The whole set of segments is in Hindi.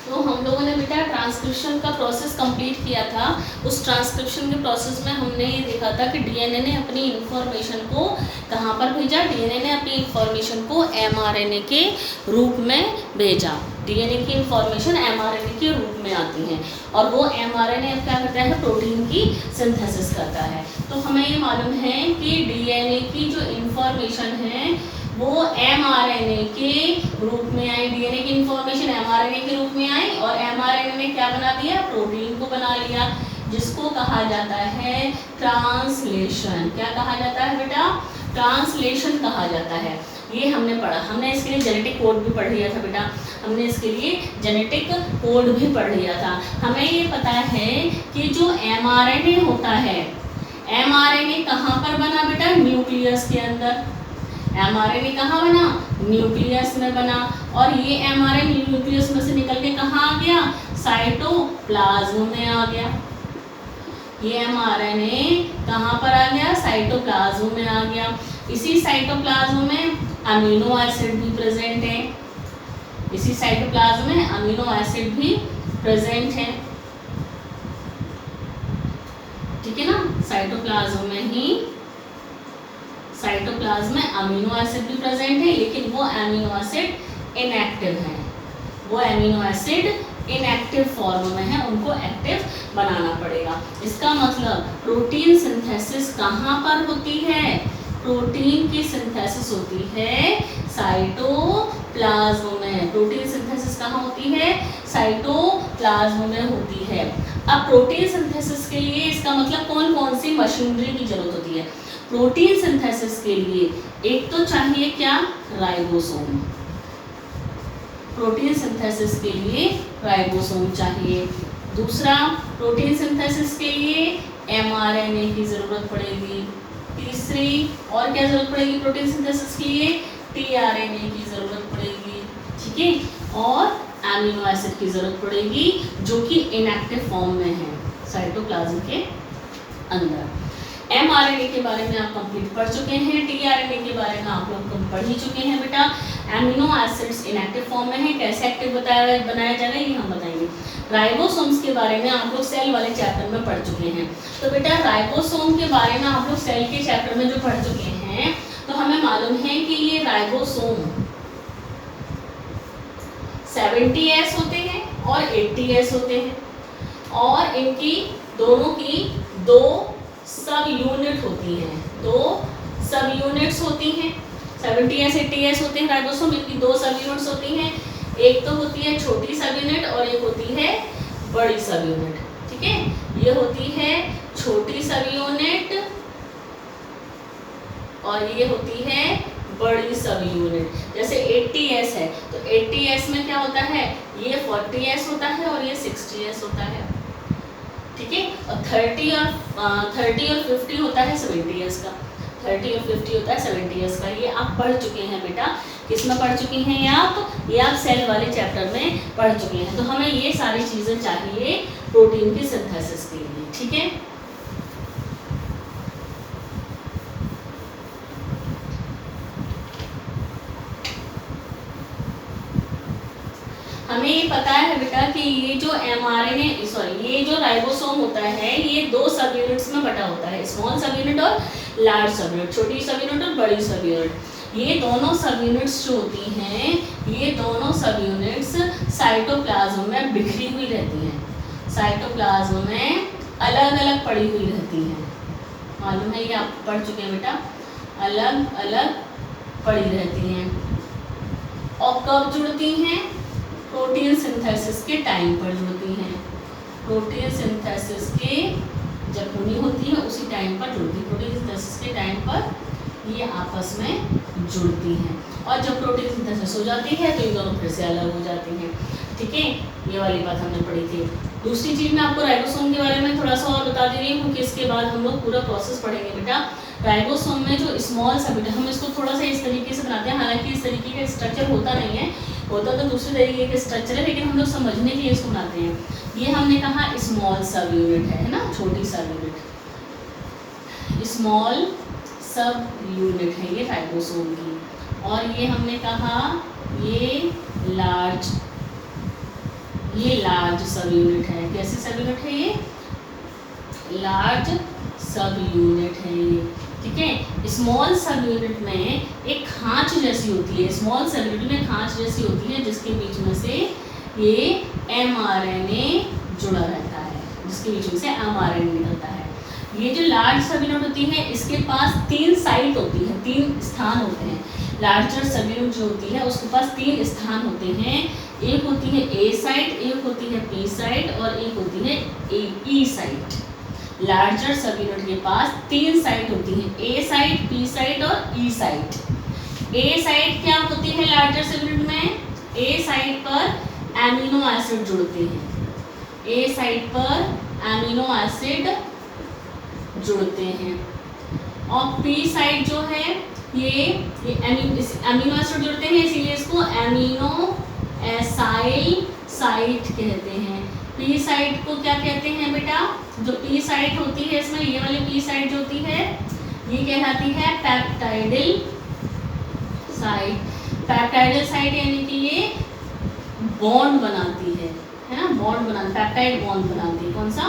तो हम लोगों ने बेटा ट्रांसक्रिप्शन का प्रोसेस कंप्लीट किया था। उस ट्रांसक्रिप्शन के प्रोसेस में हमने ये देखा था कि डीएनए ने अपनी इंफॉर्मेशन को कहाँ पर भेजा। डीएनए ने अपनी इंफॉर्मेशन को एमआरएनए के रूप में भेजा। डीएनए की इंफॉर्मेशन एमआरएनए के रूप में आती है और वो एमआरएनए अब क्या करता है, प्रोटीन की सिंथेसिस करता है। तो हमें ये मालूम है कि डीएनए की जो इंफॉर्मेशन है वो एमआरएनए के रूप में आई। डीएनए की इंफॉर्मेशन एमआरएनए के रूप में आई और एमआरएनए ने क्या बना दिया, प्रोटीन को बना लिया, जिसको कहा जाता है ट्रांसलेशन। क्या कहा जाता है बेटा, ट्रांसलेशन कहा जाता है। ये हमने पढ़ा, हमने इसके लिए जेनेटिक कोड भी पढ़ लिया था बेटा, हमने इसके लिए जेनेटिक कोड भी पढ़ लिया था। हमें ये पता है कि जो एमआरएनए होता है, एमआरएनए कहाँ पर बना बेटा, न्यूक्लियस के अंदर। एमआरएनए कहाँ बना, न्यूक्लियस में बना और ये एमआरएनए न्यूक्लियस में से निकल के कहाँ आ गया, साइटोप्लाज्म में आ गया। ये एमआरएनए कहाँ पर आ गया, साइटोप्लाज्म में आ गया। इसी साइटोप्लाज्म में अमीनो एसिड भी प्रेजेंट है, इसी साइटोप्लाज्म में अमीनो एसिड भी प्रेजेंट है, ठीक है ना। साइटोप्लाज्म में ही, साइटोप्लाज्म में अमीनो एसिड भी प्रेजेंट है, लेकिन वो अमीनो एसिड इनएक्टिव है, वो अमीनो एसिड इनएक्टिव फॉर्म में है, उनको एक्टिव बनाना पड़ेगा। इसका मतलब प्रोटीन सिंथेसिस कहाँ पर होती है, प्रोटीन की सिंथेसिस होती है साइटोप्लाज्म में। प्रोटीन सिंथेसिस कहाँ होती है, साइटोप्लाज्म में होती है। अब प्रोटीन सिंथेसिस के लिए इसका मतलब कौन कौन सी मशीनरी की जरूरत होती है। प्रोटीन सिंथेसिस के लिए एक तो चाहिए क्या, राइबोसोम। प्रोटीन सिंथेसिस के लिए राइबोसोम चाहिए। दूसरा, प्रोटीन सिंथेसिस के लिए एमआरएनए की ज़रूरत पड़ेगी। तीसरी और क्या ज़रूरत पड़ेगी प्रोटीन सिंथेसिस के लिए, टीआरएनए की ज़रूरत पड़ेगी, ठीक है। और एमिनो एसिड की ज़रूरत पड़ेगी जो कि इनएक्टिव फॉर्म में है साइटोप्लाज्म के अंदर। एमआरएनए के बारे में आप कंप्लीट पढ़ चुके हैं, टीआरएनए के बारे में आप लोग पढ़ ही चुके हैं बेटा। एमिनो एसिड्स इनएक्टिव फॉर्म में है, कैसे एक्टिव बनाया जाएगा ये हम बताएंगे। राइबोसोम्स के बारे में आप लोग सेल वाले चैप्टर में पढ़ चुके हैं। तो बेटा राइबोसोम के बारे में आप लोग सेल के चैप्टर में जो पढ़ चुके हैं, तो हमें मालूम है कि ये राइबोसोम 70S होते हैं और 80S होते हैं और इनकी दोनों की दो सब यूनिट होती हैं, दो सब यूनिट्स होती हैं। 70S 80S होते हैं राइबोसोम, इनकी दो सब यूनिट्स होती हैं। एक तो होती है छोटी सब यूनिट और एक होती है बड़ी सब यूनिट, ठीक है। ये होती है छोटी सब यूनिट और ये होती है बड़ी सब यूनिट। जैसे 80S है तो 80S में क्या होता है, ये 40S होता है और ये 60S होता है, ठीक है। और 30 और 50 होता है 70S का, 30 और 50 होता है 70S का। ये आप पढ़ चुके हैं बेटा, किस में पढ़ चुके हैं ये आप सेल वाले चैप्टर में पढ़ चुके हैं। तो हमें ये सारी चीज़ें चाहिए प्रोटीन की सिंथेसिस के लिए, ठीक है। हमें ये पता है बेटा कि ये जो ये जो राइबोसोम होता है ये दो सब यूनिट्स में बटा होता है, स्मॉल सब यूनिट और लार्ज सब यूनिट, छोटी सब यूनिट और बड़ी सब यूनिट। ये दोनों सब यूनिट्स जो होती हैं, ये दोनों सब यूनिट्स साइटोप्लाज्म में बिखरी हुई रहती हैं, साइटोप्लाज्म में अलग अलग पड़ी हुई रहती हैं। मालूम है, ये आप पढ़ चुके हैं बेटा, अलग अलग पड़ी रहती हैं। और कब जुड़ती हैं, प्रोटीन सिंथेसिस के टाइम पर जुड़ती हैं। प्रोटीन सिंथेसिस के जब होनी होती है उसी टाइम पर जुड़ती है, प्रोटीन सिंथेसिस के टाइम पर ये आपस में जुड़ती हैं। और जब प्रोटीन सिंथेसिस हो जाती है तो ये दोनों फिर से अलग हो जाती हैं, ठीक है। ये वाली बात हमने पढ़ी थी। दूसरी चीज़ मैं आपको राइबोसोम के बारे में थोड़ा सा और बता दे रही हूँ क्योंकि इसके बाद हम लोग पूरा प्रोसेस पढ़ेंगे बेटा। राइबोसोम में जो स्मॉल सा बेटा, हम इसको थोड़ा सा इस तरीके से बनाते हैं, हालांकि इस तरीके का स्ट्रक्चर होता नहीं है, होता तो दूसरे तरीके का स्ट्रक्चर है, लेकिन हम लोग समझने के लिए इसको बनाते हैं। ये हमने कहा स्मॉल सब यूनिट है ना, छोटी सब यूनिट, स्मॉल सब यूनिट है ये राइबोसोम की। और ये हमने कहा ये लार्ज ये लार्ज सब यूनिट है। कैसे सब यूनिट है ये? लार्ज सब यूनिट है ये, ठीक है। स्मॉल सब यूनिट में एक खांच जैसी होती है, स्मॉल सब यूनिट में खांच जैसी होती है जिसके बीच में से ये mRNA जुड़ा रहता है, जिसके बीच में से mRNA निकलता है। ये जो लार्ज सब यूनिट होती है इसके पास 3 साइट होती है, 3 स्थान होते हैं। लार्जर सब यूनिट जो होती है उसके पास 3 स्थान होते हैं। एक होती है ए साइट, एक होती है पी साइट और एक होती है ई साइट। लार्जर सब यूनिट के पास 3 साइट होती है, ए साइट, पी साइट और ई साइट। ए साइट क्या होती है लार्जर सब यूनिट में? ए साइट पर एमिनो एसिड जुड़ते हैं, ए साइट पर एमिनो एसिड जुड़ते हैं। और पी साइट जो है ये एमिनो एसिड जुड़ते हैं इसीलिए इसको एमिनो एसाइल साइट कहते हैं। पी साइट को क्या कहते हैं बेटा? जो पी साइट होती है इसमें, ये वाली पी साइट जो होती है ये कहलाती है पेप्टाइडिल साइट। पेप्टाइडिल साइट यानी कि ये बॉन्ड बनाती है ना, बॉन्ड बनाती, पेप्टाइड बॉन्ड बनाती है। कौन सा?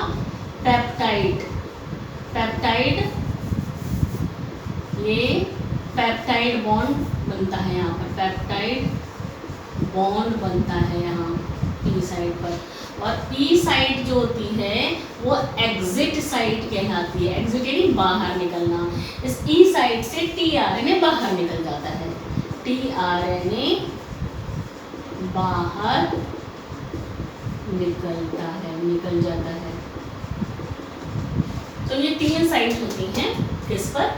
पेप्टाइड, पेप्टाइड, ये पेप्टाइड बॉन्ड बनता है यहाँ पर, पेप्टाइड बॉन्ड बनता है यहाँ पी साइड पर। और ई साइड जो होती है वो एग्जिट साइट कहलाती है। एग्जिट यानी बाहर निकलना। इस ई साइड से टीआरएनए बाहर निकल जाता है, टीआरएनए बाहर निकलता है, निकल जाता है। तो ये 3 साइट होती हैं किस पर?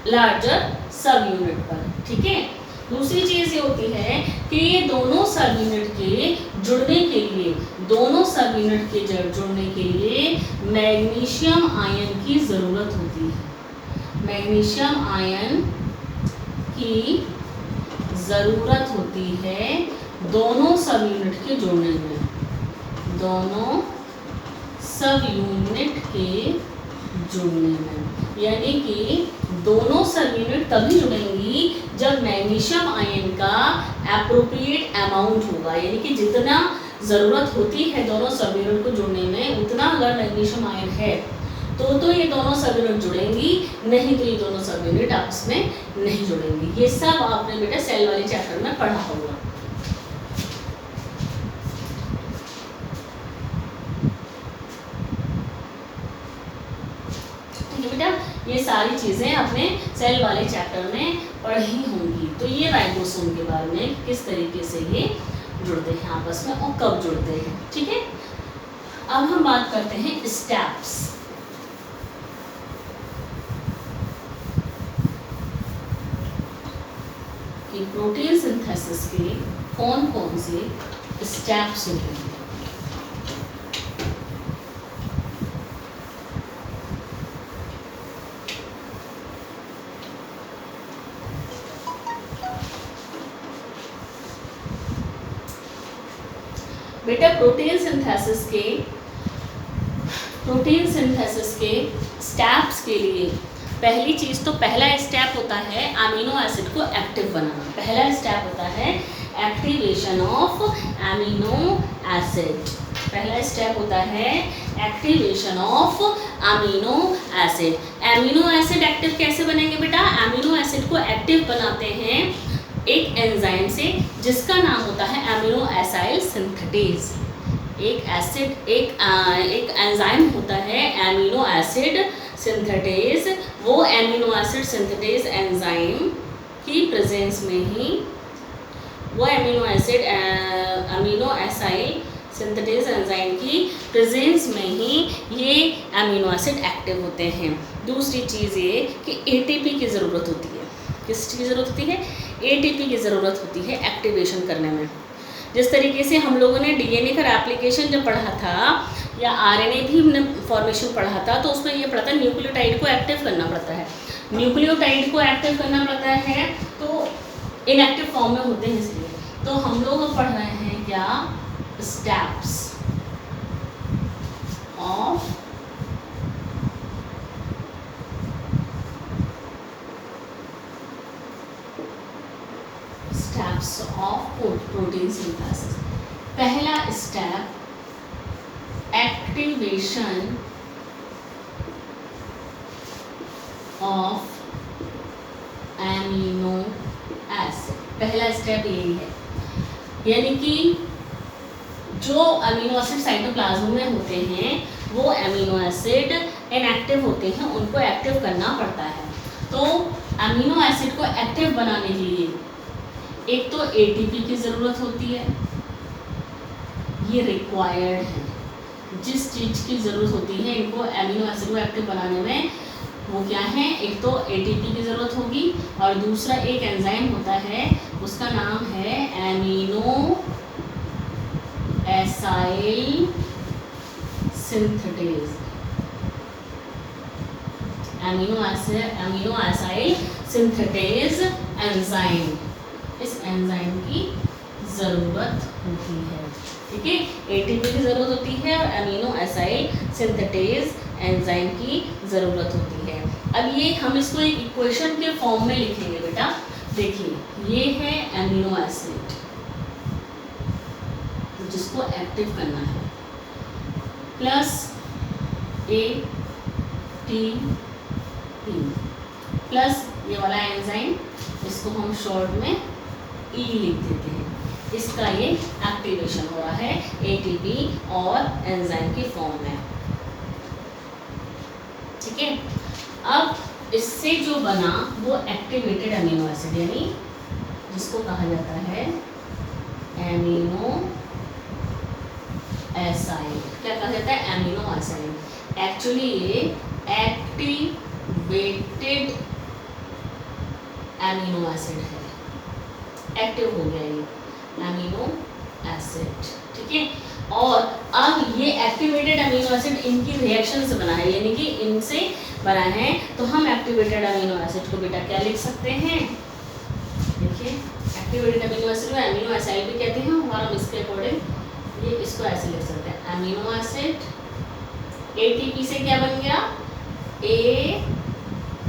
लार्जर सब यूनिट पर, ठीक है। दूसरी चीज ये होती है कि ये दोनों सब यूनिट के जुड़ने के लिए, दोनों सब यूनिट के जुड़ने के लिए मैग्नीशियम आयन की ज़रूरत होती है। मैग्नीशियम आयन की ज़रूरत होती है दोनों सब यूनिट के जुड़ने में, दोनों सब यूनिट के जुड़ने में। यानी कि दोनों सब यूनिट तभी जुड़ेंगी जब मैग्नीशियम आयन का एप्रोप्रिएट अमाउंट होगा, यानी कि जितना ज़रूरत होती है दोनों सब यूनिट को जुड़ने में उतना अगर मैग्नीशियम आयन है तो ये दोनों सब यूनिट जुड़ेंगी, नहीं तो ये दोनों सब यूनिट आपस में नहीं जुड़ेंगी। ये सब आपने बेटा सेल वाले चैप्टर में पढ़ा होगा। बेटा ये सारी चीज़ें आपने सेल वाले चैप्टर में पढ़ी होंगी। तो ये राइबोसोम के बारे में किस तरीके से ये जुड़ते हैं आपस में और कब जुड़ते हैं, ठीक है। अब हम बात करते हैं स्टेप्स। कि प्रोटीन सिंथेसिस के कौन कौन से स्टेप्स होते हैं। बेटा प्रोटीन सिंथेसिस के स्टेप्स के लिए पहली चीज़ तो पहला स्टेप होता है अमीनो एसिड को एक्टिव बनाना। पहला स्टेप होता है एक्टिवेशन ऑफ अमीनो एसिड। पहला स्टेप होता है activation of amino acid. Amino acid active कैसे बनेंगे बेटा? अमीनो एसिड को एक्टिव बनाते हैं एक एंजाइम से जिसका नाम होता है अमीनो एसाइल सिंथेटेज। एक एंजाइम होता है अमीनो एसिड सिंथेटेज। वो अमीनो एसिड सिंथेटेज एंजाइम की प्रेजेंस में ही, वो अमीनो एसाइल सिंथेटेज एंजाइम की प्रेजेंस में ही ये अमीनो एसिड एक्टिव होते हैं। दूसरी चीज़ ये कि एटीपी की ज़रूरत होती है। किस चीज़ की ज़रूरत होती है? एटीपी की ज़रूरत होती है एक्टिवेशन करने में। जिस तरीके से हम लोगों ने डीएनए का रेप्लिकेशन जब पढ़ा था या आरएनए भी हमने फॉर्मेशन पढ़ा था तो उसमें ये पढ़ा था न्यूक्लियोटाइड को एक्टिव करना पड़ता है। न्यूक्लियोटाइड को एक्टिव करना पड़ता है तो इनएक्टिव फॉर्म में होते हैं, इसलिए तो हम लोग पढ़ रहे हैं क्या? Steps of steps of protein synthesis. पहला step activation of amino acid. पहला स्टेप यही है, यानी कि जो अमीनो एसिड साइटोप्लाज्म में होते हैं वो अमीनो एसिड इनएक्टिव होते हैं, उनको एक्टिव करना पड़ता है। तो अमीनो एसिड को एक्टिव बनाने के लिए एक तो एटीपी की ज़रूरत होती है, ये रिक्वायर्ड है। जिस चीज़ की ज़रूरत होती है इनको अमीनो एसिड को एक्टिव बनाने में, वो क्या है, एक तो एटीपी की ज़रूरत होगी और दूसरा एक एंजाइम होता है, उसका नाम है amino acyl synthetase. Amino acyl synthetase enzyme, इस एंजाइम की ज़रूरत होती है। ठीक है, एटीपी की ज़रूरत होती है और एमिनो एसाइल सिंथेटेज एंजाइम की ज़रूरत होती है। अब ये हम इसको एक इक्वेशन के फॉर्म में लिखेंगे बेटा। देखिए ये है एमिनो एसिड जिसको एक्टिव करना है, प्लस ATP प्लस ये वाला एंजाइम, इसको हम शॉर्ट में E लिख देते हैं। इसका ये एक्टिवेशन हो रहा है ATP और एंजाइम के फॉर्म में। ठीक है, अब इससे जो बना वो एक्टिवेटेड अमीनो एसिड, यानी जिसको कहा जाता है एमिनो एसाइड। क्या कहा जाता है, एमिनो एसाइड। एक्चुअली ये एक्टिवेटेड एमिनो एसिड है, एक्टिव हो गया ये एमिनो एसिड। ठीक है, और अब ये एक्टिवेटेड अमीनो एसिड इनकी रिएक्शन से बना है, यानी कि इनसे बना है। तो हम एक्टिवेटेड अमीनो एसिड को बेटा क्या लिख सकते हैं, देखिए एक्टिवेटेड अमीनो एसिड को एमिनो एसाइड भी कहते हैं और हम इसके अकॉर्डिंग ये इसको ऐसे लिख सकते हैं, अमीनो एसिड ATP से क्या बन गया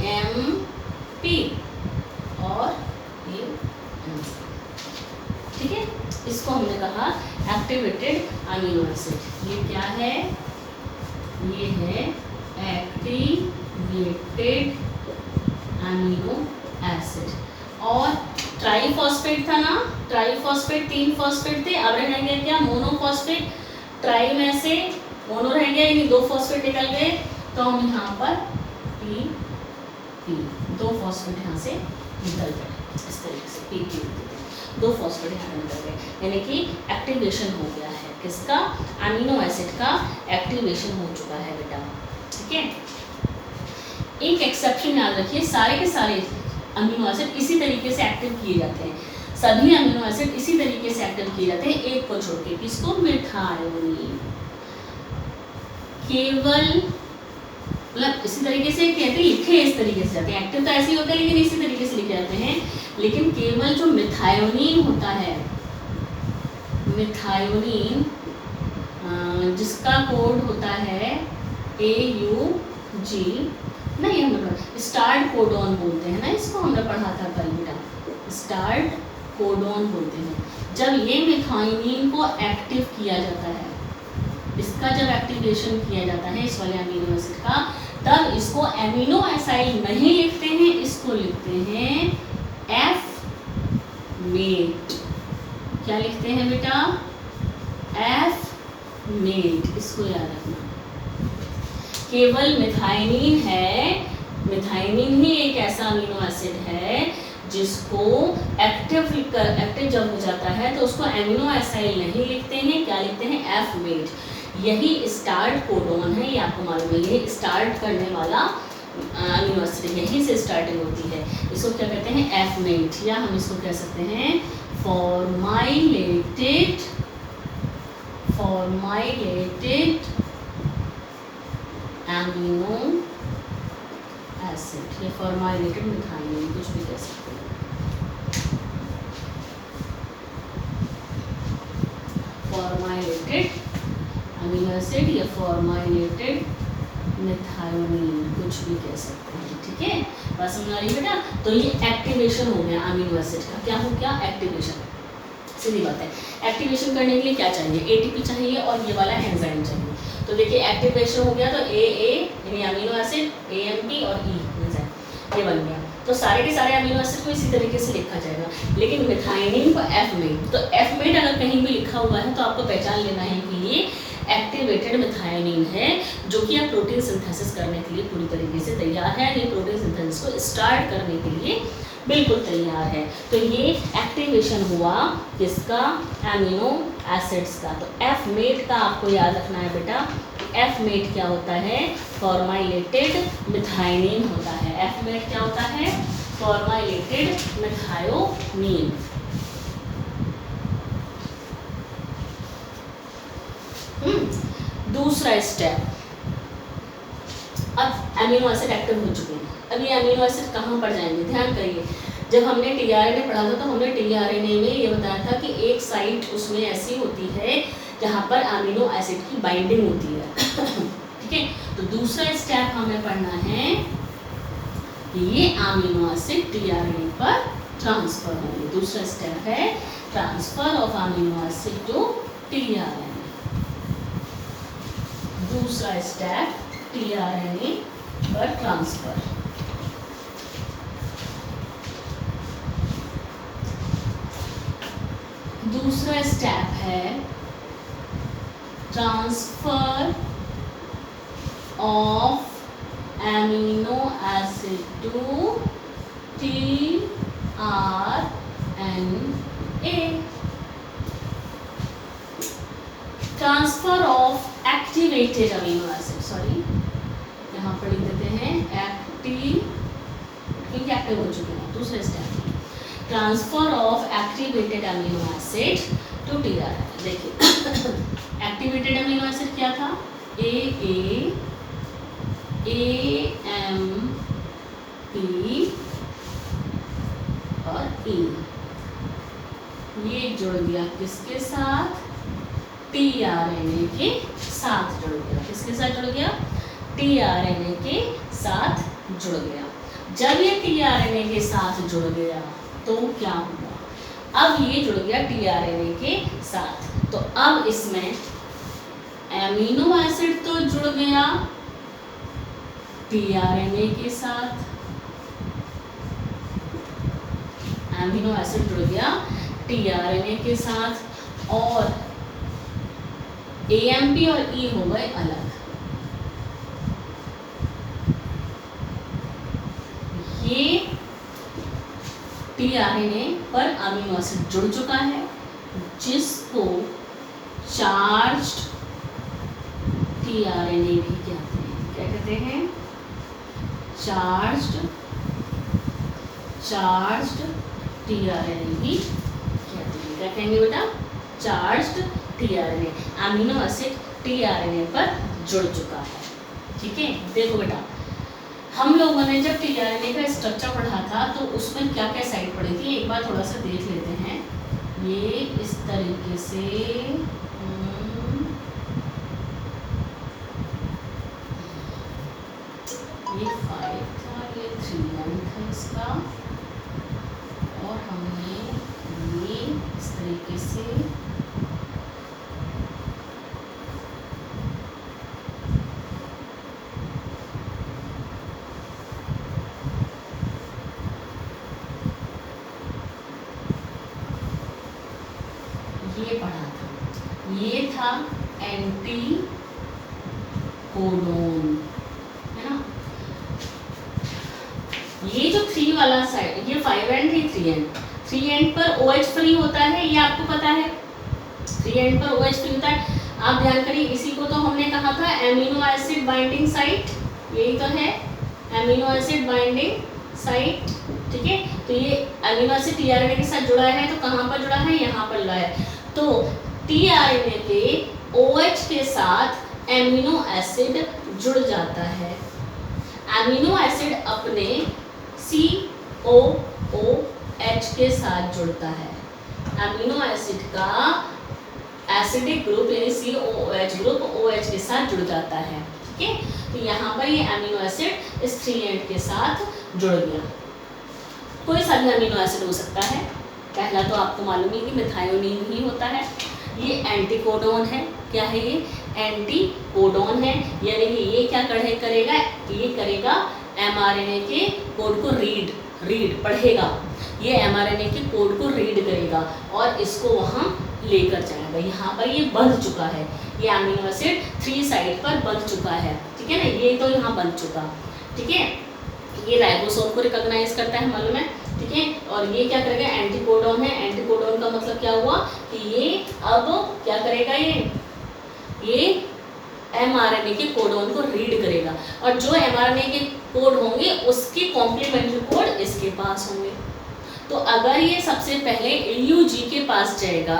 AMP और ये, ठीक है, इसको हमने कहा एक्टिवेटेड अमीनो एसिड। ये क्या है, ये है एक्टिवेटेड अमीनो एसिड। और ट्राईफॉस्फेट था ना, ट्राईफॉस्फेट 3 फॉस्फेट थे, अब रह गया क्या, मोनोफॉस्फेट। ट्राई में से मोनो रह गया, यानी 2 फॉस्फेट निकल गए, तो हम यहाँ पर PP 2 फॉस्फेट यहाँ से निकल गए, इस तरीके से PP 2 फॉस्फेट यहाँ निकल गए, यानी कि एक्टिवेशन हो गया है किसका, अमीनो एसिड का एक्टिवेशन हो चुका है बेटा। ठीक है, एक एक्सेप्शन याद रखिए, सारे के सारे अमीनो एसिड इसी तरीके से एक्टिव किए जाते हैं, सभी अमीनो एसिड इसी तरीके से एक्टिव किए जाते हैं, एक को छोड़ के, किसको, मिथायोनीन। केवल मतलब इसी तरीके से कहते हैं, लिखे इस तरीके से जाते हैं, एक्टिव तो ऐसे ही होता है लेकिन इसी तरीके से लिखे जाते हैं। लेकिन केवल जो मिथायोनीन होता है, मिथायोनीन जिसका कोड होता है AUG, नहीं हम स्टार्ट कोडॉन बोलते हैं ना, इसको हमने पढ़ा था कल बेटा, स्टार्ट कोडॉन बोलते हैं। जब ये मिथायोनीन को एक्टिव किया जाता है, इसका जब एक्टिवेशन किया जाता है इस वाले अमीनो एसिड का, तब इसको एमिनो एसाइड नहीं लिखते हैं, इसको लिखते हैं F-मेट। क्या लिखते हैं बेटा, F-मेट, इसको याद रखना। केवल मिथायोनीन है, मिथायोनीन ही एक ऐसा अमीनो एसिड है जिसको एक्टिव जब हो जाता है तो उसको एमिनो एसाइड नहीं लिखते हैं, क्या लिखते हैं, F-मेट। यही स्टार्ट कोडॉन है, ये आपको मालूम है, ये स्टार्ट करने वाला अमीनो एसिड, यहीं से स्टार्टिंग होती है। इसको क्या कहते हैं, F-मेट, या हम इसको कह सकते हैं फॉर्माइलेटेड एमिनो एसिड, या फॉर्माइलेटेड मिथायोनीन, कुछ भी कह सकते हैं। फॉर्माइलेटेड अमीनो एसिड या फॉर्माइलेटेड मिथायोनीन, कुछ भी कह सकते हैं। ठीक है, बात समझ आ रही है बेटा? तो ये एक्टिवेशन हो गया अमीनो एसिड का। क्या हो गया? एक्टिवेशन। सीधी बात है। एक्टिवेशन करने के लिए क्या चाहिए? एटीपी चाहिए और ये वाला एंजाइम चाहिए। तो देखिए एक्टिवेशन हो गया तो ए यानी अमीनो एसिड, एएमपी और ई एंजाइम ये बन गया। तो सारे के सारे अमीनो एसिड को इसी तरीके से लिखा जाएगा, लेकिन मिथाइनिन को एफ मेट। तो एफ मेट अगर कहीं भी लिखा हुआ है तो आपको पहचान लेना है कि ये एक्टिवेटेड मिथाइनिन है, जो कि अब प्रोटीन सिंथेसिस करने के लिए पूरी तरीके से तैयार है। ये प्रोटीन सिंथेसिस को स्टार्ट करने के लिए बिल्कुल तैयार है। तो ये एक्टिवेशन हुआ किसका? एमिनो एसिड्स का। तो एफ मेट का आपको याद रखना है बेटा। एफ मेट क्या होता है? फॉर्माइलेटेड मिथाइनिन होता है। एफ मेट क्या होता है? फॉर्माइलेटेड मिथायोनिन। दूसरा स्टेप, अब अमीनो एसिड एक्टिव हो चुके हैं। अब ये अमीनो एसिड कहाँ पर जाएंगे? ध्यान करिए, जब हमने टीआरएनए पढ़ा था तो हमने टीआरएनए में ये बताया था कि एक साइट उसमें ऐसी होती है जहाँ पर अमीनो एसिड की बाइंडिंग होती है। ठीक है, तो दूसरा स्टेप हमें पढ़ना है कि ये अमीनो एसिड टीआरएनए पर ट्रांसफर होंगे। दूसरा स्टेप है transfer of amino acid to tRNA. दूसरा स्टेप टीआरएनए पर ट्रांसफर। दूसरा स्टेप है transfer of amino acid to tRNA. Transfer of activated amino acid, sorry यहाँ पर लिख देते हैं एक्टिव, क्योंकि एक्टिव हो चुके हैं। दूसरा step transfer of activated amino acid to tRNA. देखिए एक्टिवेटेड अमीनो एसिड क्या था? ए एम पी और ई। ये जुड़ गया किसके साथ? टीआरएनए के साथ जुड़ गया। किसके साथ जुड़ गया? टीआरएनए के साथ जुड़ गया। जब ये टीआरएनए के साथ जुड़ गया तो क्या हुआ? अब ये जुड़ गया टीआरएनए के साथ, तो अब इसमें एमिनो एसिड तो जुड़ गया टीआरएनए के साथ, एमिनो एसिड जुड़ गया टीआरएनए के साथ, और एएमपी और ई हो गए अलग। ये टीआरएनए पर अमीनो एसिड जुड़ चुका है, जिसको चार्ज्ड टीआरएनए भी कहते हैं। क्या कहते हैं? चार्ज्ड टीआरएनए भी कहते हैं। क्या कहेंगे बेटा? Charged tRNA. Amino acid tRNA पर जुड़ चुका है। ठीक है, देखो बेटा, हम लोगों ने जब टीआरएनए का स्ट्रक्चर पढ़ा था तो उसमें क्या क्या साइट पढ़ी थी, एक बार थोड़ा सा देख लेते हैं। ये इस तरीके से ये 5 था, ये 3 था इसका, और हमने ये इस तरीके से ये पढ़ा था। ये था एंटी कोडोन, है ना। ये जो 3 वाला साइड, ये 5 एंड 3 एंड, 3 एंड पर OH फ्री होता है, ये आपको पता है। 3 एंड पर OH फ्री होता है। आप ध्यान करिए, इसी को तो हमने कहा था एमिनो एसिड बाइंडिंग साइट, यही तो है एमिनो एसिड बाइंडिंग साइट। ठीक है, तो ये अमीनो एसिड टीआरएनए के साथ जुड़ा है, तो कहाँ पर जुड़ा है? यहाँ पर जुड़ा है। तो टीआरएनए के OH के साथ एमिनो एसिड जुड़ जाता है। एमिनो एसिड अपने COOH के साथ जुड़ता है। एमिनो एसिड का एसिडिक ग्रुप यानी COOH ग्रुप OH के साथ जुड़ जाता है। ठीक है, तो यहाँ पर ये एमिनो एसिड इस 3 एंड के साथ जुड़ गया। कोई सा भी अमीनो एसिड हो सकता है। पहला तो आपको मालूम ही कि मेथियोनीन ही होता है। ये एंटीकोडोन है। क्या है ये? एंटीकोडोन है, यानी कि ये क्या करेगा, ये करेगा mRNA के कोड को रीड पढ़ेगा। ये mRNA के कोड को रीड करेगा और इसको वहाँ लेकर जाएगा। यहाँ पर ये बंध चुका है, ये अमीनो एसिड 3 साइड पर बंध चुका है, ठीक है ना। ये तो यहाँ बंध चुका, ठीक है। ये राइबोसोम को रिकॉग्नाइज करता है, मालूम है, ठीक है। और ये क्या करेगा, एंटीकोडोन है। एंटीकोडोन का मतलब क्या हुआ कि ये अब क्या करेगा, ये mRNA के कोडोन को रीड करेगा और जो mRNA के कोड होंगे उसके कॉम्प्लीमेंट्री कोड इसके पास होंगे। तो अगर ये सबसे पहले AUG के पास जाएगा,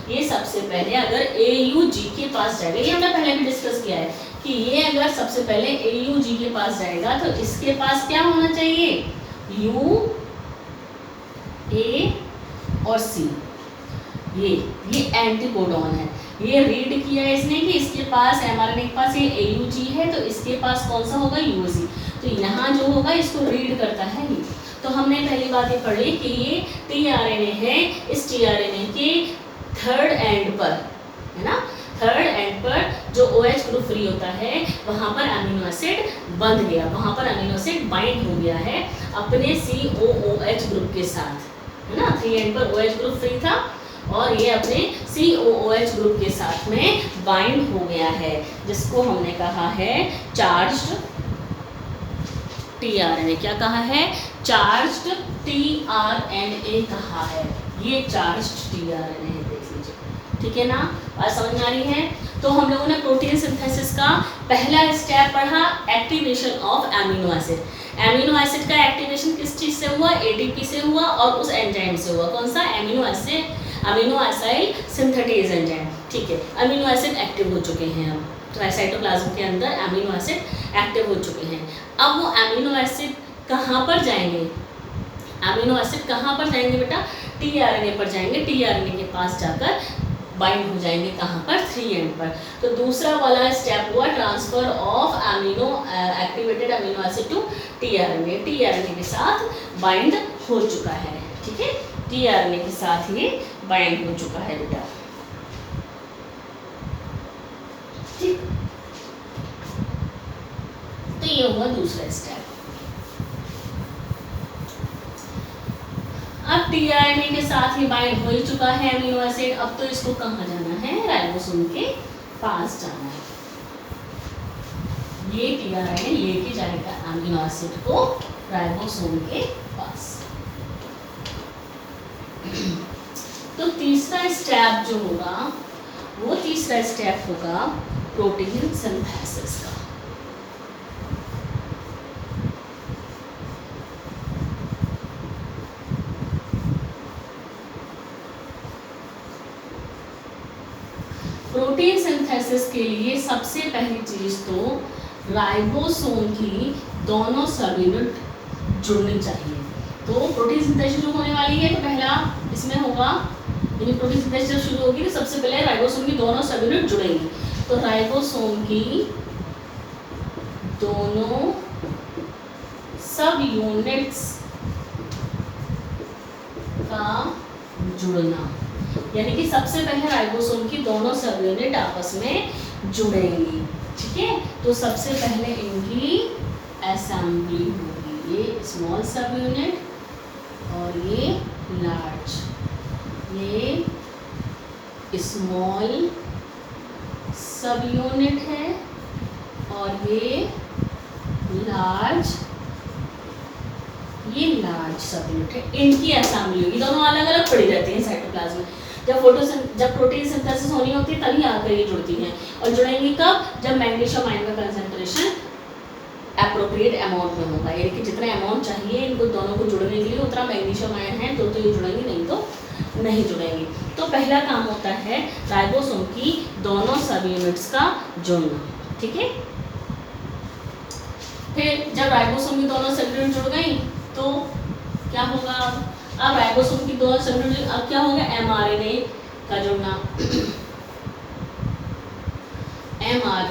ये सबसे पहले अगर AUG के पास जाएगा, ये हमने पहले भी डिस्कस किया है कि ये अगर सबसे पहले AUG के पास जाएगा तो इसके पास क्या होना चाहिए, U, A और C। ये एंटीकोडोन है। ये रीड किया है इसने कि इसके पास mRNA के पास ये AUG है तो इसके पास कौन सा होगा, UC। तो यहाँ जो होगा इसको रीड करता है ये। तो हमने पहली बात ये पढ़ी कि ये tRNA है, इस tRNA के थर्ड एंड पर, है ना, थर्ड एंड पर जो OH ग्रुप फ्री होता है वहाँ पर अमीनो एसिड बंध गया, वहाँ पर अमीनो एसिड बाइंड हो गया है अपने COOH ग्रुप के साथ, है ना। 3 एंड पर OH ग्रुप फ्री था और ये अपने COOH ग्रुप के साथ में बाइंड हो गया है, जिसको हमने कहा है चार्ज्ड tRNA। क्या कहा है, चार्ज्ड tRNA कहा है। ये चार्ज्ड tRNA है, देख लीजिए, ठीक है ना। बात समझ में आ रही है। तो हम लोगों ने प्रोटीन सिंथेसिस का पहला स्टेप पढ़ा, activation of amino acid. Amino acid का एक्टिवेशन किस चीज़ से हुआ, ATP से हुआ और उस एंजाइम से हुआ, कौन सा, अमीनो एसाइल सिंथेटेज एंजाइम, ठीक है। अमीनो एसिड एक्टिव हो चुके हैं, अब साइटोप्लाज्म के अंदर अमीनो एसिड एक्टिव हो चुके हैं। अब वो अमीनो एसिड कहाँ पर जाएंगे, अमीनो एसिड कहाँ पर जाएंगे बेटा, tRNA पर जाएंगे। tRNA के पास जाकर बाइंड हो जाएंगे, कहाँ पर, 3 एंड पर। तो दूसरा वाला स्टेप हुआ transfer of activated amino acid to tRNA। tRNA के साथ बाइंड हो चुका है, ठीक है, tRNA के साथ ये बाइंड हो चुका है बेटा, ठीक। तो ये हुआ दूसरा स्टेप। अब tRNA के साथ ही बाइंड हो ही चुका है अमीनो एसिड, अब तो इसको कहाँ जाना है, राइबोसोम के पास जाना है। ये tRNA लेके जाएगा अमीनो एसिड को राइबोसोम के पास। तो तीसरा स्टेप जो होगा, वो तीसरा स्टेप होगा प्रोटीन सिंथेसिस का। प्रोटीन सिंथेसिस के लिए सबसे पहली चीज़ तो राइबोसोम की दोनों सब यूनिट जुड़नी चाहिए। तो प्रोटीन सिंथेसिस जो होने वाली है, तो पहला इसमें होगा, यानी प्रोटीन सिंथेसिस जब शुरू होगी तो सबसे पहले राइबोसोम की दोनों सब यूनिट जुड़ेंगी। तो राइबोसोम की दोनों सब यूनिट्स का जुड़ना, यानी कि सबसे पहले राइबोसोम की दोनों सब यूनिट आपस में जुड़ेंगी, ठीक है। तो सबसे पहले इनकी असेंबली होगी, ये स्मॉल सब यूनिट और ये लार्ज, ये स्मॉल सब यूनिट है और ये लार्ज सब यूनिट है। इनकी असेंबली होगी, दोनों अलग अलग पड़ी रहती हैं साइटोप्लाज्म में। जब प्रोटीन सिंथेसिस होनी होती है तभी आकर ये जुड़ती हैं, और जुड़ेंगी कब, जब मैग्नीशियम आयन का कंसंट्रेशन एप्रोप्रिएट अमाउंट में होगा, यानी कि जितना अमाउंट चाहिए इनको दोनों को जुड़ने के लिए उतना मैग्नीशियम आयन है तो ये जुड़ेंगी, नहीं तो नहीं जुड़ेंगी। तो पहला काम होता है राइबोसोम की दोनों सब यूनिट्स का जुड़ना, ठीक है। फिर जब राइबोसोम की दोनों सब यूनिट जुड़ गई तो क्या होगा, अब राइबोसोम की दोनों सब यूनिट, अब क्या होगा, mRNA का जुड़ना,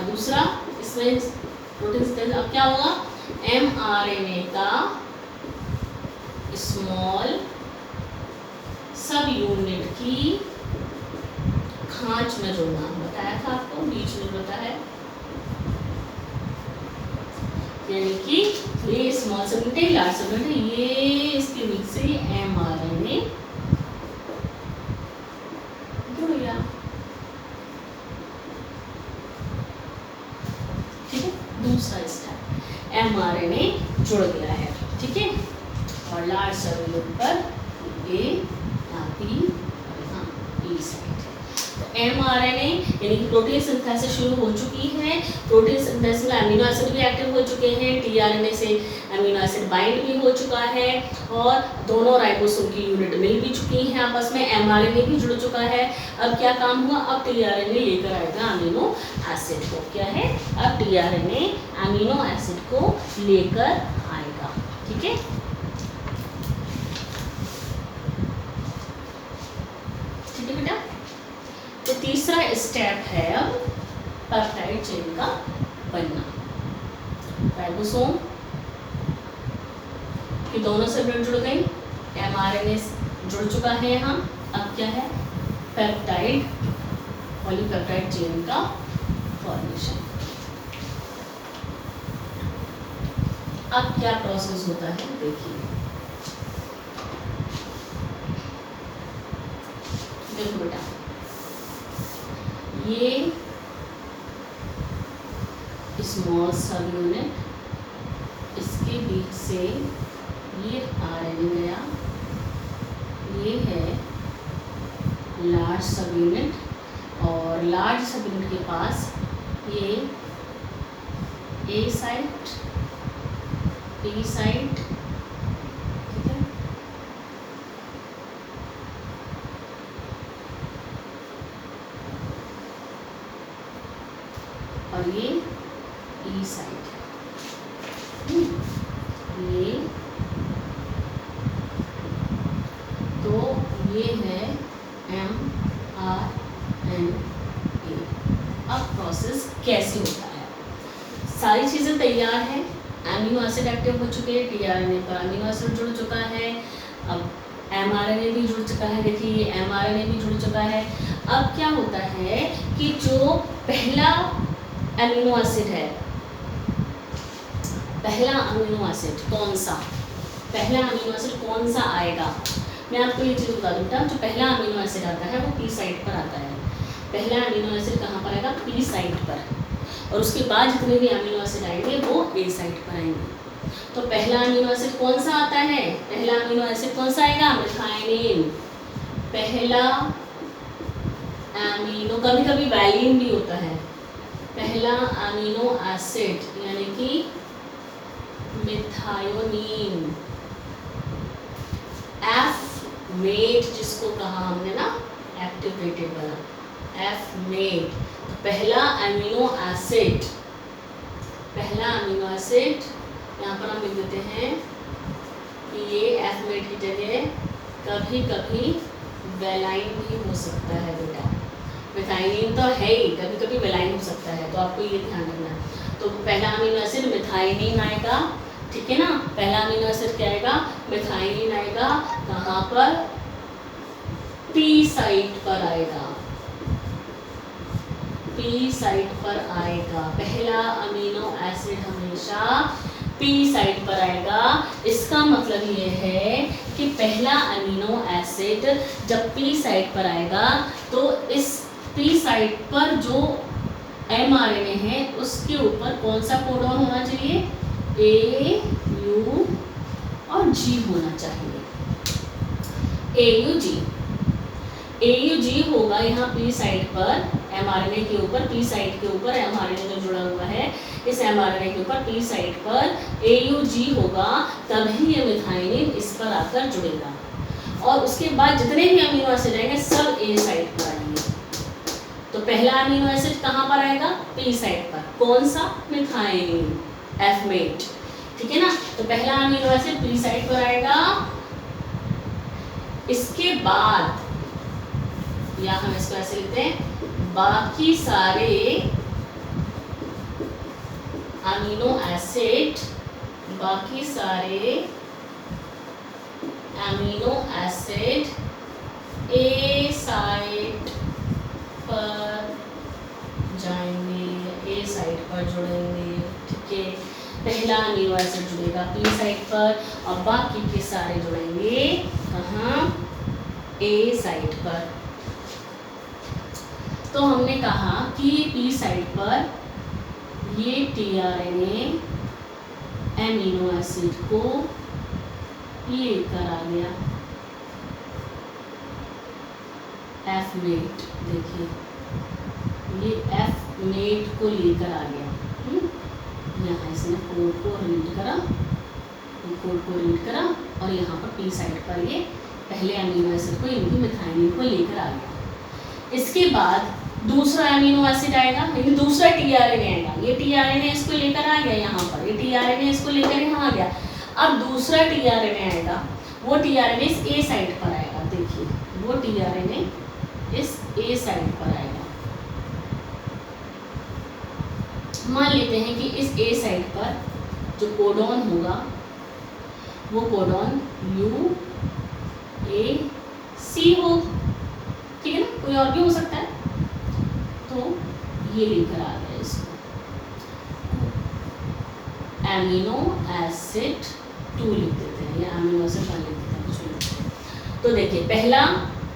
दूसरा इसमें प्रोटीन सिंथेसिस, अब क्या होगा, mRNA का स्मॉल सब यूनिट की खांच में जोड़ना, बताया था आपको, बीच में होता है, यानी कि ये स्मॉल सब यूनिट है, लार्ज सब यूनिट है, ये इसके बीच से mRNA जुड़ गया। ठीक है, दूसरा स्टेप, mRNA जुड़ गया है, ठीक है, और लार्ज सब यूनिट पर ये P और यहाँ E साइट है। mRNA यानी कि प्रोटीन सिंथेसिस शुरू हो चुकी है, प्रोटीन सिंथेसिस में अमीनो एसिड भी एक्टिव हो चुके हैं, tRNA से अमीनो एसिड बाइंड भी हो चुका है और दोनों राइबोसोम की यूनिट मिल भी चुकी हैं आपस में, mRNA भी जुड़ चुका है। अब क्या काम हुआ, अब tRNA लेकर आएगा अमीनो एसिड को, क्या है, अब tRNA अमीनो एसिड को लेकर आएगा, ठीक है। ठीक है बेटा, तो तीसरा स्टेप है अब पेप्टाइड चेन का बनना। राइबोसोम कि दोनों से जुड़ गई, mRNA जुड़ चुका है यहाँ, अब क्या है, पेप्टाइड, पॉलीपेप्टाइड चेन का फॉर्मेशन। अब क्या प्रोसेस होता है देखिए, देखो बेटा, ये स्मॉल सब यूनिट, इसके बीच से ये RNA गया, ये है लार्ज सब यूनिट और लार्ज सब यूनिट के पास ये A साइट, P साइट, ठीक है, और ये E साइट है, ये तो ये है mRNA। अब प्रोसेस कैसे होता है, सारी चीज़ें तैयार हैं, अमीनो एसिड एक्टिव हो चुके हैं, tRNA पर अमीनो एसिड जुड़ चुका है, अब mRNA भी जुड़ चुका है, देखिए ये mRNA भी जुड़ चुका है। अब क्या होता है कि जो पहला अमीनो एसिड है, पहला अमीनो एसिड कौन सा, पहला अमीनो एसिड कौन सा आएगा, मैं आपको ये चीज़ बता दूँ, जो पहला अमीनो एसिड आता है वो P साइट पर आता है, पहला अमीनो एसिड कहाँ पर आएगा, P साइट पर, और उसके बाद जितने भी अमीनो एसिड आएंगे वो A साइट पर आएंगे। तो पहला अमीनो एसिड कौन सा आता है, पहला अमीनो एसिड कौन सा आएगा, मिथाइनिन, पहला अमीनो, कभी कभी वैलिन भी होता है, पहला अमीनो एसिड यानी कि मिथायोनिन, F मेट जिसको कहा हमने ना, एक्टिवेटेड वाला F मेट, तो पहला अमीनो एसिड, पहला अमीनो एसिड यहाँ पर हम लिख देते हैं कि ये F मेट की जगह कभी कभी वेलाइन भी हो सकता है बेटा, मिथाइनिन तो है ही, कभी कभी वेलाइन हो सकता है, तो आपको ये ध्यान रखना है। तो पहला अमीनो एसिड मिथाइनिन आएगा, ठीक है ना, पहला अमीनो एसिड क्या आएगा, मिथाइनिन आएगा, कहाँ पर, P साइट पर आएगा, P साइट पर आएगा, पहला अमीनो एसिड हमेशा P साइट पर आएगा। इसका मतलब ये है कि पहला अमीनो एसिड जब P साइट पर आएगा तो इस P साइट पर जो mRNA है उसके ऊपर कौन सा कोडॉन होना चाहिए, A, U और G होना चाहिए, AUG, AUG होगा यहाँ P साइट पर, mRNA के ऊपर, P साइट के ऊपर mRNA जो जुड़ा हुआ है, इस mRNA के ऊपर P साइट पर AUG होगा, तभी ये मिथाइनिन इस पर आकर जुड़ेगा, और उसके बाद जितने भी अमीनो एसिड आएंगे सब A साइट पर आएंगे। तो पहला अमीनो एसिड कहाँ पर आएगा, P साइट पर, कौन सा, मिथाइनिन, F मेट, ठीक है ना, तो पहला अमीनो एसिड P साइट पर आएगा, इसके बाद या हम इसको ऐसे लिखते हैं, बाकी सारे अमीनो एसिड, बाकी सारे अमीनो एसिड ए साइट पर जाएंगे, ए साइट पर जुड़ेंगे, ठीक है। पहला अमीनो एसिड जुड़ेगा पी साइट पर और बाकी के सारे जुड़ेंगे कहाँ, ए साइट पर। तो हमने कहा कि पी साइट पर ये टीआरएनए एमिनो एसिड को लेकर आ गया, एफ मेट, देखिए ये एफ मेट को लेकर आ गया। यहाँ इसने कोड को रीड करा, कोड को रीड करा और यहाँ पर पी साइड पर ये पहले अमीनो एसिड को, इनकी मिथाइलिन को लेकर आ गया। इसके बाद दूसरा अमीनो एसिड आएगा, लेकिन दूसरा टीआरएनए आएगा। ये टीआरएनए इसको लेकर आ गया यहाँ पर, ये टीआरएनए इसको लेकर यहाँ आ गया। अब दूसरा टीआरएनए आएगा, वो टीआरएनए इस ए साइड पर आएगा। देखिए वो टीआरएनए इस ए साइड पर आएगा। मान लेते हैं कि इस ए साइड पर जो कोडॉन होगा वो कोडॉन यू ए सी हो, ठीक है ना, कोई और भी हो सकता है। तो ये लेकर आ गया इसको एमिनो एसिड 2 लिख देते हैं, या एमिनो एसिड 1 लिख देते हैं, कुछ भी लिखते हैं। तो देखिए पहला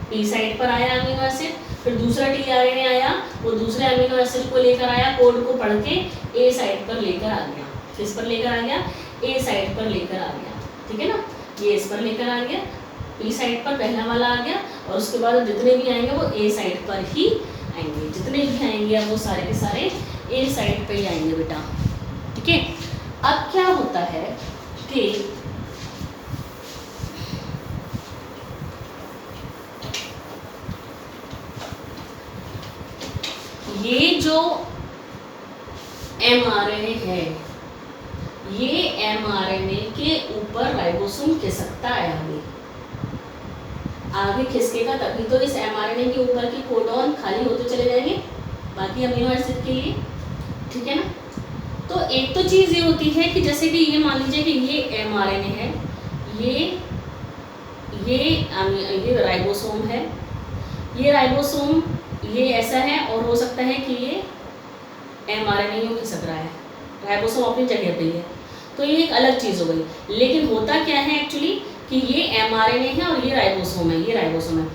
पी साइड पर आया अमीनो एसिड, फिर दूसरा टीआरएनए आया, वो दूसरे अमीनो एसिड को लेकर आया, कोड को पढ़ के ए साइड पर लेकर आ गया। किस पर लेकर आ गया, ए साइड पर लेकर आ गया, ठीक है ना। ये इस पर लेकर आ गया, पी साइड पर पहला वाला आ गया, और उसके बाद जितने भी आएंगे वो ए साइड पर ही आएंगे। जितने भी आएंगे अब वो सारे के सारे ए साइड पे ही आएंगे बेटा, ठीक है। अब क्या होता है कि ये जो एमआरएनए है, ये एमआरएनए के ऊपर राइबोसोम खिसकता है, आगे खिसकेगा तभी तो इस एमआरएनए के ऊपर की कोडॉन खाली होते चले जाएंगे बाकी अमीनो एसिड के लिए, ठीक है ना। तो एक तो चीज़ ये होती है कि जैसे कि ये मान लीजिए कि ये एमआरएनए है, ये राइबोसोम है, ये राइबोसोम ये ऐसा है, और हो सकता है कि ये एमआरएनए यूँ खिसक रहा है, राइबोसोम अपनी जगह पे ही है, तो ये एक अलग चीज़ हो गई। लेकिन होता क्या है एक्चुअली कि ये एमआरएनए है और ये राइबोसोम है, ये राइबोसोम है,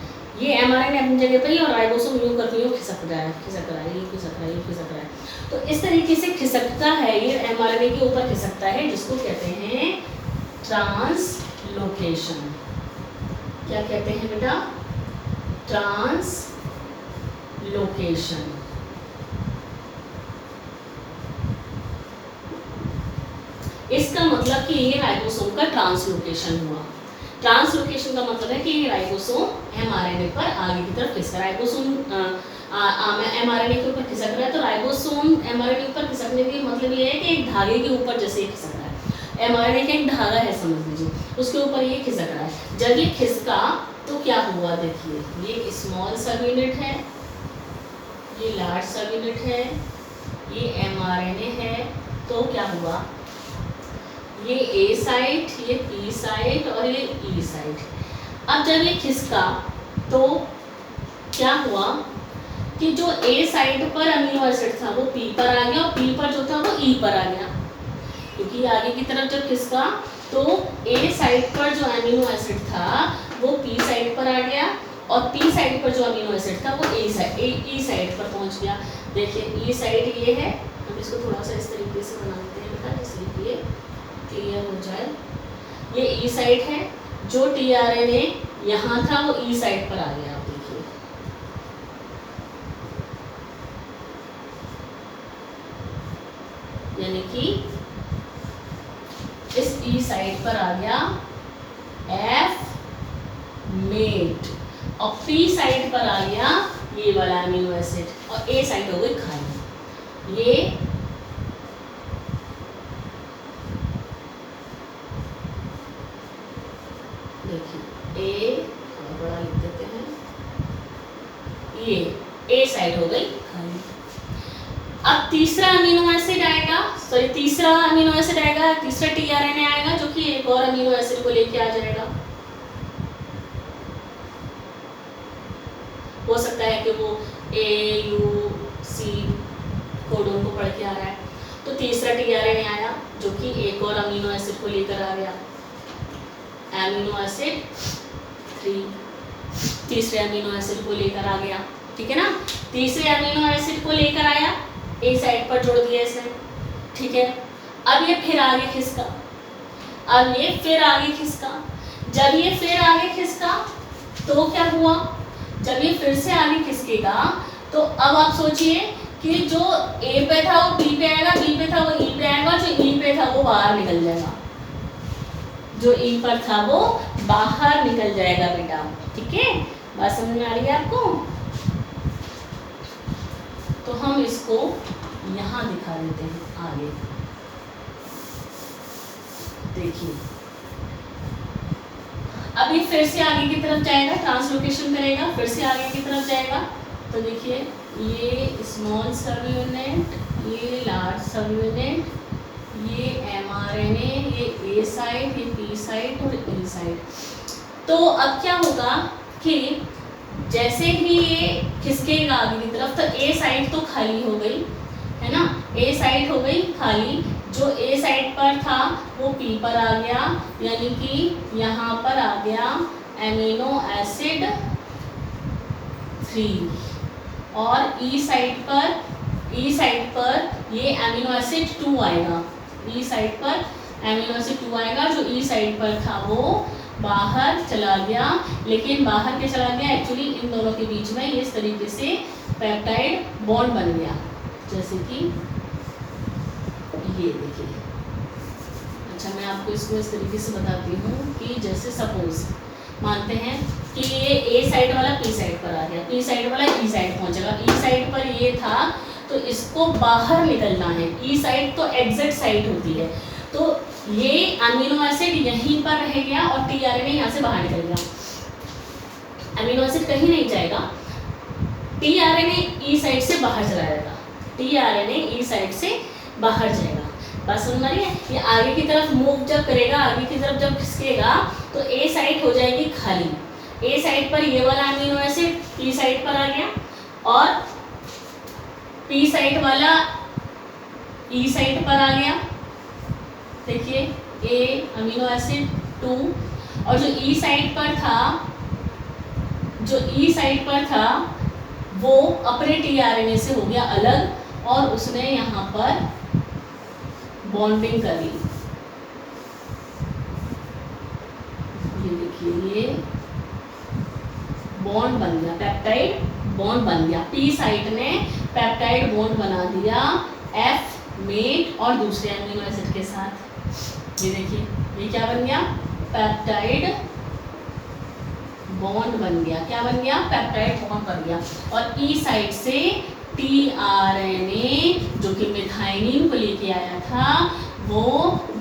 ये एमआरएनए अपनी जगह पे ही और राइबोसोम यूँ करके यूँ खिसक रहा है, ये खिसक रहा है। तो इस तरीके से खिसकता है, ये एमआरएनए के ऊपर खिसकता है, जिसको कहते हैं ट्रांसलोकेशन। क्या कहते हैं बेटा, ट्रांसलोकेशन। इसका मतलब कि ये राइबोसोम का ट्रांसलोकेशन हुआ। ट्रांसलोकेशन का मतलब है कि ये राइबोसोम एमआरएनए पर आगे की तरफ खिसक, राइबोसोम एमआरएनए के ऊपर खिसक रहा है, तो राइबोसोम एमआरएनए के ऊपर खिसकने का मतलब ये है कि एक धागे के ऊपर जैसे खिसक रहा है। एमआरएनए का एक धागा है समझ लीजिए, उसके ऊपर ये खिसक रहा है। जब ये खिसका तो क्या हुआ, देखिए ये स्मॉल सब यूनिट है, ये लार्ज सब यूनिट है, ये एमआरएनए है, तो क्या हुआ, ये ए साइट, ये पी साइट और ये ई साइट। अब जब ये खिसका तो क्या हुआ कि जो ए साइट पर अमीनो एसिड था वो पी पर आ गया, और पी पर जो था वो ई पर आ गया, क्योंकि आगे की तरफ जब खिसका तो ए साइट पर जो अमीनो एसिड था वो पी साइट पर आ गया, और पी साइट पर जो अमीनो एसिड था वो ई साइट पर पहुंच गया। देखिए ई साइट ये है, हम इसको थोड़ा सा इस तरीके से बना देते हैं बेटा, जिससे ये क्लियर हो जाए। ये ई साइट है, जो टीआरएनए यहाँ था वो ई साइट पर आ गया, आप देखिए यानी कि इस ई साइट पर आ गया एफ मेट, और पी साइट पर आ गया ये वाला अमीनो एसिड, और ए साइट हो गई खाली। ये देखिए ए बड़ा लिख देते हैं, ये ए साइड हो गई खाली। अब तीसरा अमीनो एसिड आएगा, तीसरा टीआरएनए आएगा जो कि एक और अमीनो एसिड को लेके आ जाएगा, हो सकता है कि वो AUC कोडोन को पढ़ के आ रहा है। तो तीसरा tRNA आया जो कि एक और अमीनो एसिड को लेकर आ गया, अमीनो एसिड 3, तीसरे अमीनो एसिड को लेकर आ गया, ठीक है ना। तीसरे अमीनो एसिड को लेकर आया, ए साइड पर जोड़ दिया इसने, ठीक है। अब ये फिर आगे खिसका, अब ये फिर आगे खिसका, जब ये फिर आगे खिसका तो क्या हुआ, जब ये फिर से आगे खिसकेगा तो अब आप सोचिए कि जो ए पे था वो बी पे आएगा, बी पे था वो ई पे आएगा, जो ई पे था वो बाहर निकल जाएगा, जो ई पर था वो बाहर निकल जाएगा बेटा, ठीक है। बात समझ में आ रही है आपको। तो हम इसको यहाँ दिखा देते हैं आगे, देखिए अभी फिर से आगे की तरफ जाएगा, ट्रांसलोकेशन करेगा, फिर से आगे की तरफ जाएगा। तो देखिए ये स्मॉल सब यूनिट, ये लार्ज सब यूनिट, ये mRNA, ये ए साइट, ये पी साइट और ई साइट। तो अब क्या होगा कि जैसे ही ये खिसकेगा आगे की तरफ तो ए साइट तो खाली हो गई है ना, ए साइट हो गई खाली, जो ए साइड पर था वो पी पर आ गया, यानी कि यहाँ पर आ गया एमिनो एसिड 3, और ई साइड पर ये एमिनो एसिड 2 आएगा, ई साइड पर एमिनो एसिड 2 आएगा, जो ई साइड पर था वो बाहर चला गया। लेकिन बाहर क्या चला गया, एक्चुअली इन दोनों के बीच में इस तरीके से पेप्टाइड बॉन्ड बन गया, जैसे कि ये देखिए। अच्छा मैं आपको इसको इस तरीके से बताती हूँ कि जैसे सपोज मानते हैं कि ये ए साइड वाला पी साइड पर आ गया, पी साइड वाला ई साइड पहुँचेगा, ई साइड पर ये था तो इसको बाहर निकलना है, ई साइड तो एग्जिट साइड होती है, तो ये अमीनो एसिड यहीं पर रह गया और tRNA यहाँ से बाहर निकल गया। अमीनो एसिड कहीं नहीं जाएगा, tRNA ई साइड से बाहर चला जाएगा, tRNA ई साइड से बाहर जाएगा। बस समझ रही है, ये आगे की तरफ मूव जब करेगा, आगे की तरफ जब खिसकेगा तो ए साइड हो जाएगी खाली, ए साइड पर ये वाला अमीनो एसिड पी साइड पर आ गया और पी साइड वाला ई साइड पर आ गया, देखिए ए अमीनो एसिड 2, और जो ई साइड पर था वो अपने tRNA से हो गया अलग और उसने यहाँ पर बॉन्डिंग कर ली। ये देखिए ये बॉन्ड बन गया, पेप्टाइड बॉन्ड बन गया, पी साइट ने पेप्टाइड बॉन्ड बना दिया एफ मेट और दूसरे अमीनो एसिड के साथ। ये देखिए ये क्या बन गया, पेप्टाइड बॉन्ड बन गया, क्या बन गया, पेप्टाइड बॉन्ड बन गया। और ई साइड से tRNA जो कि मिथाइनिन को लेके आया था वो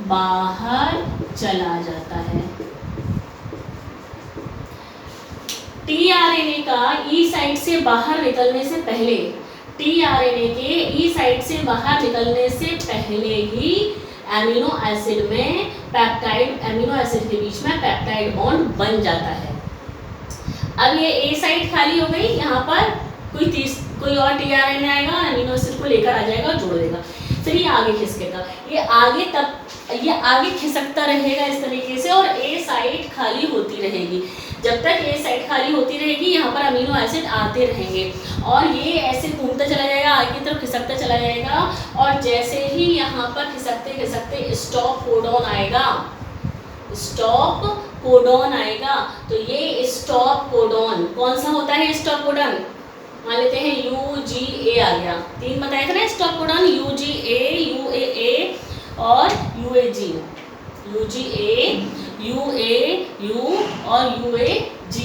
बाहर चला जाता है। tRNA का ई साइड से बाहर निकलने से पहले, tRNA के ई साइड से बाहर निकलने से पहले ही एमिनो एसिड में पेप्टाइड, एमिनो एसिड के बीच में पेप्टाइड बॉन्ड बन जाता है। अब ये ए साइड खाली हो गई, यहाँ पर कोई और tRNA आएगा, अमीनो एसिड को लेकर आ जाएगा और जोड़ देगा, फिर ये आगे खिसकेगा, ये आगे खिसकता रहेगा इस तरीके से और ए साइड खाली होती रहेगी। जब तक ए साइड खाली होती रहेगी यहाँ पर अमीनो एसिड आते रहेंगे और ये ऐसे घूमता चला जाएगा, आगे की तरफ खिसकता चला जाएगा और जैसे ही यहाँ पर खिसकते खिसकते स्टॉप कोडॉन आएगा, स्टॉप कोडॉन आएगा, तो ये स्टॉप कोडॉन कौन सा होता है, स्टॉप कोडॉन मान लेते हैं UGA आ गया, 3 बताए थे ना स्टॉप कोडॉन, UGA, UAA और UAG, UGA, UAU और UAG,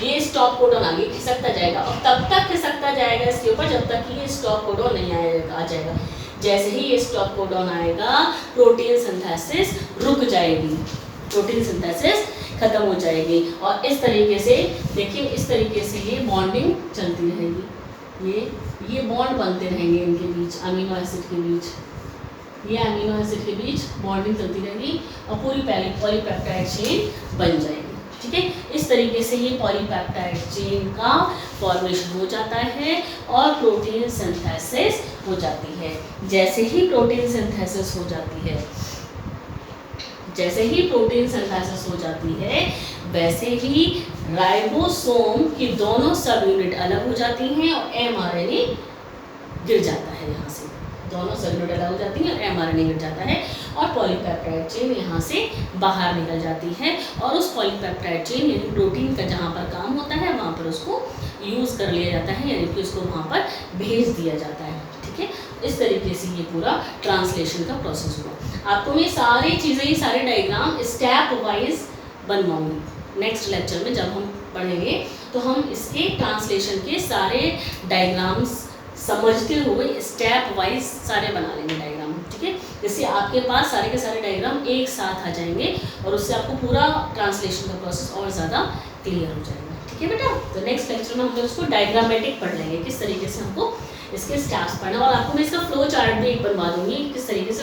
ये स्टॉप कोडॉन आगे खिसकता जाएगा और तब तक खिसकता जाएगा इसके ऊपर जब तक कि ये स्टॉप कोडॉन नहीं आ जाएगा। जैसे ही ये स्टॉप कोडॉन आएगा प्रोटीन सिंथेसिस रुक जाएगी, प्रोटीन सिंथेसिस खत्म हो जाएगी और इस तरीके से देखिए, इस तरीके से ये बॉन्डिंग चलती रहेगी, ये बॉन्ड बनते रहेंगे इनके बीच, अमीनो एसिड के बीच, ये अमीनो एसिड के बीच बॉन्डिंग चलती रहेगी और पूरी पॉलीपेप्टाइड चेन बन जाएगी। ठीक है। इस तरीके से ये पॉलीपेप्टाइड चेन का फॉर्मेशन हो जाता है और प्रोटीन सिंथेसिस हो जाती है। जैसे ही प्रोटीन सिंथेसिस हो जाती है, जैसे ही प्रोटीन सिंथेसिस हो जाती है, वैसे ही राइबोसोम की दोनों सब यूनिट अलग हो जाती हैं और एमआरएनए गिर जाता है। यहाँ से दोनों सब यूनिट अलग हो जाती हैं और एमआरएनए गिर जाता है और पॉलीपेप्टाइड चेन यहाँ से बाहर निकल जाती है और उस पॉलीपेप्टाइड चेन यानी प्रोटीन का जहाँ पर काम होता है वहाँ पर उसको यूज़ कर लिया जाता है, यानी कि उसको वहाँ पर भेज दिया जाता है। ठीक है, इस तरीके से ये पूरा ट्रांसलेशन का प्रोसेस हुआ। आपको मैं सारी चीज़ें, ये सारे डायग्राम स्टेप वाइज बनवाऊंगी। नेक्स्ट लेक्चर में जब हम पढ़ेंगे तो हम इसके ट्रांसलेशन के सारे डायग्राम्स समझते हुए स्टेप वाइज सारे बना लेंगे डायग्राम। ठीक है, जिससे आपके पास सारे के सारे डायग्राम एक साथ आ जाएंगे और उससे आपको पूरा ट्रांसलेशन का प्रोसेस और ज़्यादा क्लियर हो जाएगा। ठीक है बेटा, तो नेक्स्ट लेक्चर में हम लोग इसको डायग्रामेटिक पढ़ लेंगे, किस तरीके से हमको इसके स्टेप्स पढ़ना, और आपको मैं इसका फ्लो चार्ट भी एक बनवा दूंगी किस तरीके